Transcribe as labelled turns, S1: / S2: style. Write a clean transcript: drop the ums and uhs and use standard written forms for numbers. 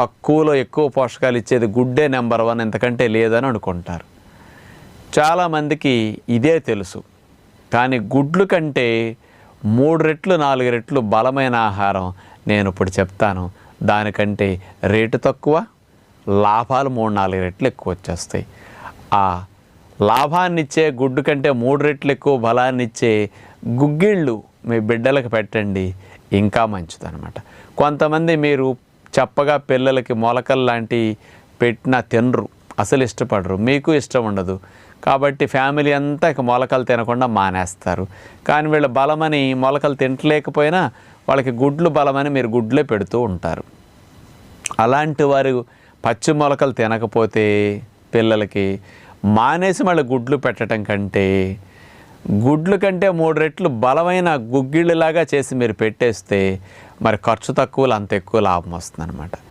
S1: తక్కువలో ఎక్కువ పోషకాలు ఇచ్చేది గుడ్డే నెంబర్ 1, ఎంతకంటే లేదని అనుకుంటారు. చాలామందికి ఇదే తెలుసు. కానీ గుడ్లు కంటే 3 రెట్లు 4 రెట్లు బలమైన ఆహారం నేను ఇప్పుడు చెప్తాను. దానికంటే రేటు తక్కువ, లాభాలు 3-4 రెట్లు ఎక్కువ వచ్చేస్తాయి. ఆ లాభాన్నిచ్చే గుడ్డు కంటే 3 రెట్లు ఎక్కువ బలాన్నిచ్చే గుగ్గిళ్ళు మీ బిడ్డలకు పెట్టండి, ఇంకా మంచిదన్నమాట. కొంతమంది మీరు చప్పగా పిల్లలకి మొలకలు లాంటివి పెట్టినా తినరు, అసలు ఇష్టపడరు, మీకు ఇష్టం ఉండదు. కాబట్టి ఫ్యామిలీ అంతా ఇక మొలకలు తినకుండా మానేస్తారు. కానీ వీళ్ళ బలమని మొలకలు తినలేకపోయినా వాళ్ళకి గుడ్లు బలమని మీరు గుడ్లే పెడుతూ ఉంటారు. అలాంటి వారు పచ్చి మొలకలు తినకపోతే పిల్లలకి మానేసి మళ్ళీ గుడ్లు పెట్టడం కంటే గుడ్లు కంటే 3 రెట్లు బలమైన గుగ్గిళ్ళలాగా చేసి మీరు పెట్టేస్తే మరి ఖర్చు తక్కువలో అంత ఎక్కువ లాభం వస్తుంది అన్నమాట.